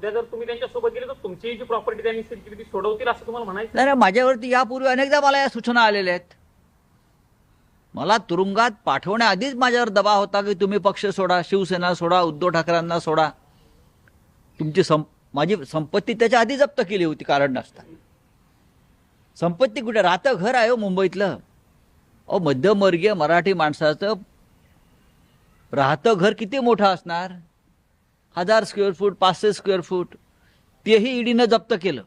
उद्या जर तुम्ही त्यांच्यासोबत गेले तर तुमची जी प्रॉपर्टी त्यांनी सील केली ती सोडवतील असं तुम्हाला म्हणायचं? नाही, माझ्यावरती यापूर्वी अनेकदा मला या सूचना आलेल्या आहेत. मला तुरुंगात पाठवण्याआधीच माझ्यावर दबाव होता की तुम्ही पक्ष सोडा, शिवसेना सोडा, उद्धव ठाकरेंना सोडा. तुमची माझी संपत्ती त्याच्या आधी जप्त केली होती कारण नसता. संपत्ती कुठे? राहतं घर आहे हो मुंबईतलं. अहो, मध्यमवर्गीय मराठी माणसाचं राहतं घर किती मोठं असणार? 1000 स्क्वेअर फूट, 500 स्क्वेअर फूट. तेही ईडीनं जप्त केलं.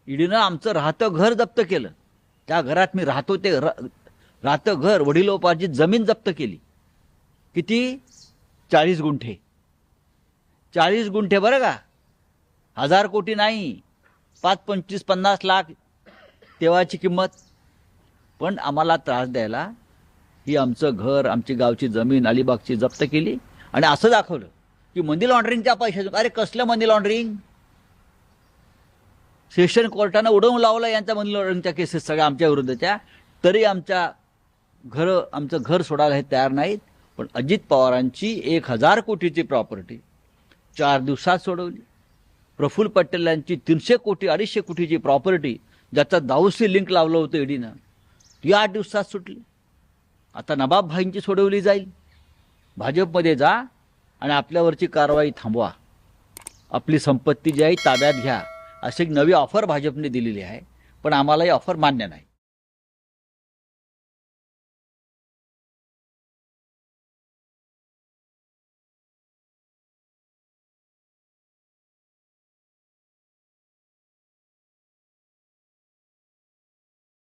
ईडीनं आमचं राहतं घर जप्त केलं. त्या घरात मी राहतो ते राहतं घर, वडिलोपार्जित जमीन जप्त केली. किती? 40 गुंठे. 40 गुंठे बरं का, 1000 कोटी नाही, 5, 25, 50 लाख तेव्हाची किंमत. पण आम्हाला त्रास द्यायला ही आमचं घर, आमची गावची जमीन अलिबागची जप्त केली आणि असं दाखवलं की मनी लॉन्ड्रिंगच्या पैशातून. अरे कसलं मनी लॉन्ड्रिंग? सेशन कोर्टानं उडवून लावलं यांच्या मनी लॉन्ड्रिंगच्या केसेस सगळ्या आमच्या विरुद्धच्या. तरी आमचं घर सोडायला हे तयार नाहीत. पण अजित पवारांची 1000 कोटीची प्रॉपर्टी 4 दिवसात सोडवली. प्रफुल्ल पटेल यांची 300 कोटी 250 कोटीची प्रॉपर्टी ज्याचा दाऊशी लिंक लावलं होतं ईडीनं, ती 8 दिवसात सुटली. आता नवाब भाईंची सोडवली जाईल. भाजपमध्ये जा आणि आपल्यावरची कारवाई थांबवा, आपली संपत्ती जी आहे ताब्यात घ्या, अशी एक नवी ऑफर भाजपने दिलेली आहे. पण आम्हाला ही ऑफर मान्य नाही.